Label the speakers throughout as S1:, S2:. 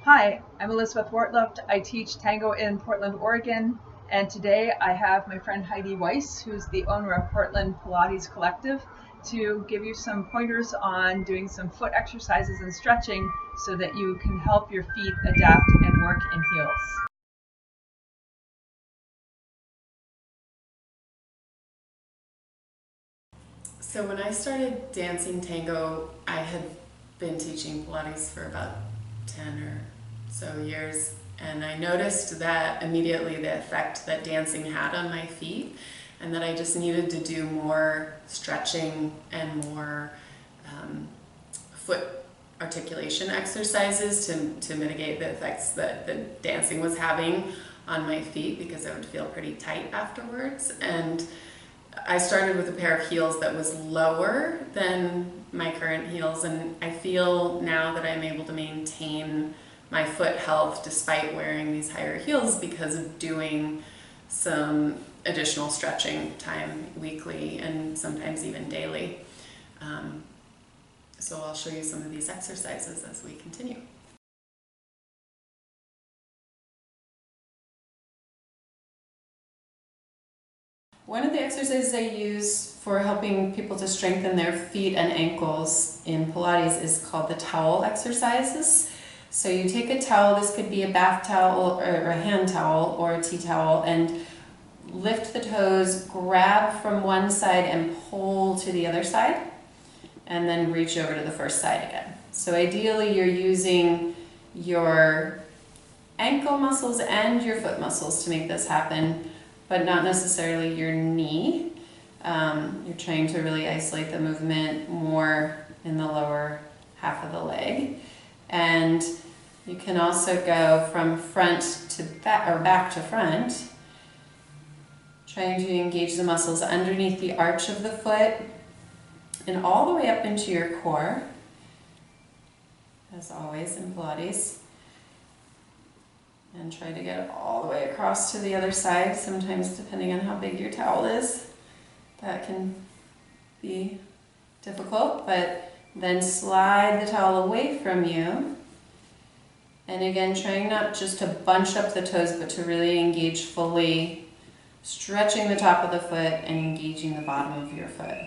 S1: Hi, I'm Elizabeth Wartluft. I teach tango in Portland, Oregon, and today I have my friend Heidi Weiss, who's the owner of Portland Pilates Collective, to give you some pointers on doing some foot exercises and stretching so that you can help your feet adapt and work in heels.
S2: So when I started dancing tango, I had been teaching Pilates for about 10 or so years, and I noticed that immediately the effect that dancing had on my feet, and that I just needed to do more stretching and more foot articulation exercises to mitigate the effects that the dancing was having on my feet, because I would feel pretty tight afterwards. And I started with a pair of heels that was lower than my current heels, and I feel now that I'm able to maintain my foot health despite wearing these higher heels because of doing some additional stretching time weekly and sometimes even daily. So I'll show you some of these exercises as we continue. One of the exercises I use for helping people to strengthen their feet and ankles in Pilates is called the towel exercises. So you take a towel, this could be a bath towel or a hand towel or a tea towel, and lift the toes, grab from one side and pull to the other side, and then reach over to the first side again. So ideally you're using your ankle muscles and your foot muscles to make this happen, but not necessarily your knee. You're trying to really isolate the movement more in the lower half of the leg. And you can also go from front to back, or back to front, trying to engage the muscles underneath the arch of the foot and all the way up into your core, as always in Pilates. And try to get it all the way across to the other side. Sometimes, depending on how big your towel is, that can be difficult, but then slide the towel away from you. And again, trying not just to bunch up the toes, but to really engage fully, stretching the top of the foot and engaging the bottom of your foot.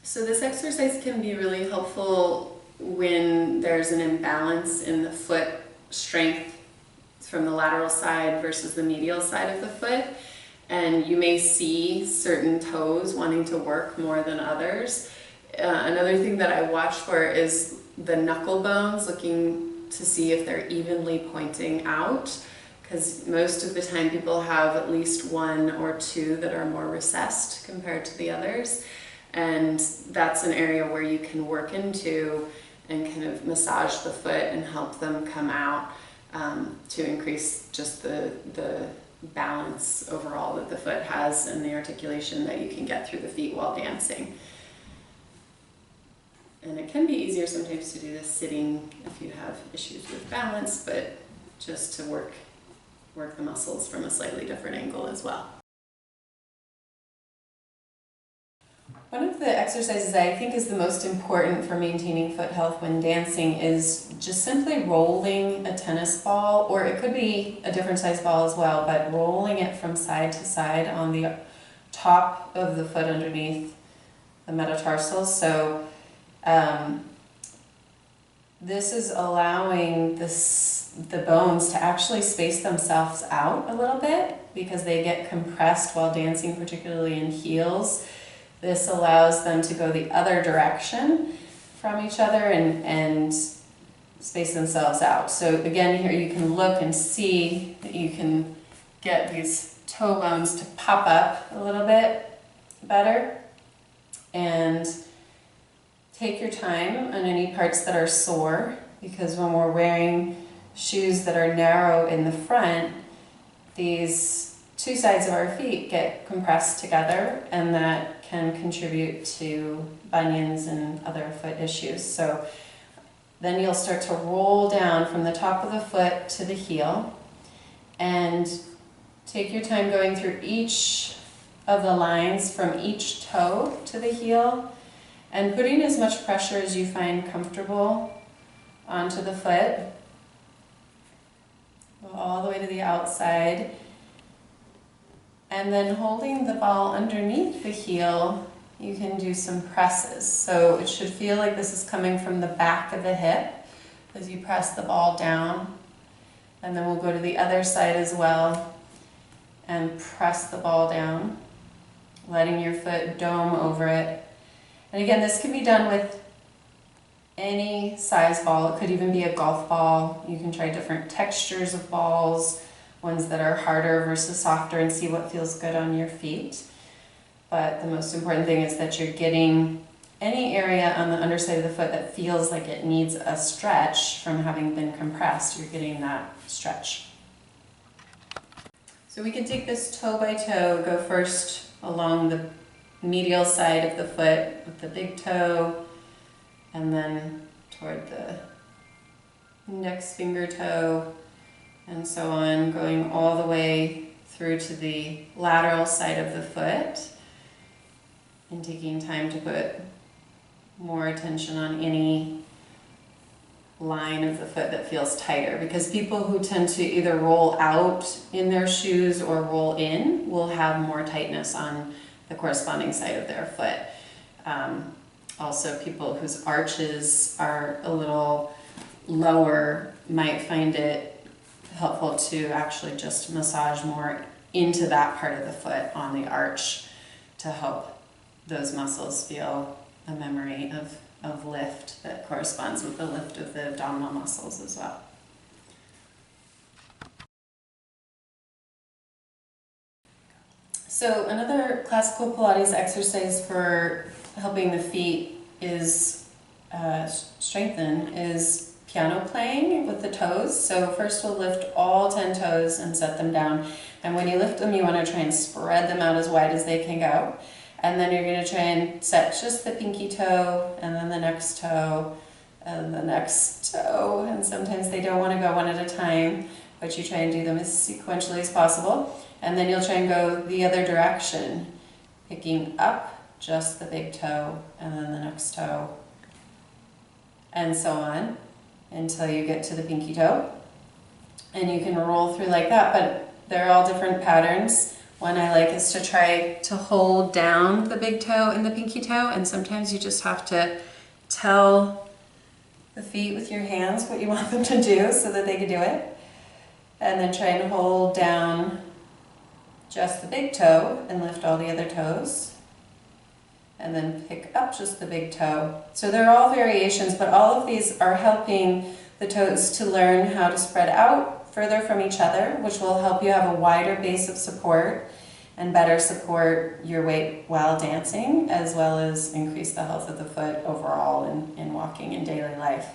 S2: So this exercise can be really helpful when there's an imbalance in the foot strength from the lateral side versus the medial side of the foot, and you may see certain toes wanting to work more than others. Another thing that I watch for is the knuckle bones, looking to see if they're evenly pointing out, because most of the time people have at least one or two that are more recessed compared to the others, and that's an area where you can work into and kind of massage the foot and help them come out. To increase just the balance overall that the foot has and the articulation that you can get through the feet while dancing. And it can be easier sometimes to do this sitting if you have issues with balance, but just to work the muscles from a slightly different angle as well. One of the exercises that I think is the most important for maintaining foot health when dancing is just simply rolling a tennis ball, or it could be a different size ball as well, but rolling it from side to side on the top of the foot underneath the metatarsals. So this is allowing the bones to actually space themselves out a little bit because they get compressed while dancing, particularly in heels. This allows them to go the other direction from each other and space themselves out. So again, here you can look and see that you can get these toe bones to pop up a little bit better. And take your time on any parts that are sore, because when we're wearing shoes that are narrow in the front, these two sides of our feet get compressed together, and that can contribute to bunions and other foot issues. So then you'll start to roll down from the top of the foot to the heel, and take your time going through each of the lines from each toe to the heel, and putting as much pressure as you find comfortable onto the foot. Go all the way to the outside. And then holding the ball underneath the heel, you can do some presses. So it should feel like this is coming from the back of the hip as you press the ball down. And then we'll go to the other side as well and press the ball down, letting your foot dome over it. And again, this can be done with any size ball. It could even be a golf ball. You can try different textures of balls, ones that are harder versus softer, and see what feels good on your feet. But the most important thing is that you're getting any area on the underside of the foot that feels like it needs a stretch from having been compressed. You're getting that stretch. So we can take this toe by toe, go first along the medial side of the foot with the big toe, and then toward the next finger toe, and so on, going all the way through to the lateral side of the foot, and taking time to put more attention on any line of the foot that feels tighter, because people who tend to either roll out in their shoes or roll in will have more tightness on the corresponding side of their foot. Also, people whose arches are a little lower might find it helpful to actually just massage more into that part of the foot on the arch to help those muscles feel a memory of lift that corresponds with the lift of the abdominal muscles as well. So another classical Pilates exercise for helping the feet is strengthen is piano playing with the toes. So first we'll lift all 10 toes and set them down. And when you lift them, you want to try and spread them out as wide as they can go. And then you're going to try and set just the pinky toe, and then the next toe, and the next toe. And sometimes they don't want to go one at a time, but you try and do them as sequentially as possible. And then you'll try and go the other direction, picking up just the big toe, and then the next toe, and so on, until you get to the pinky toe. And you can roll through like that, but they're all different patterns. One I like is to try to hold down the big toe and the pinky toe, and sometimes you just have to tell the feet with your hands what you want them to do so that they can do it. And then try and hold down just the big toe and lift all the other toes. And then pick up just the big toe. So they're all variations, but all of these are helping the toes to learn how to spread out further from each other, which will help you have a wider base of support and better support your weight while dancing, as well as increase the health of the foot overall in walking in daily life.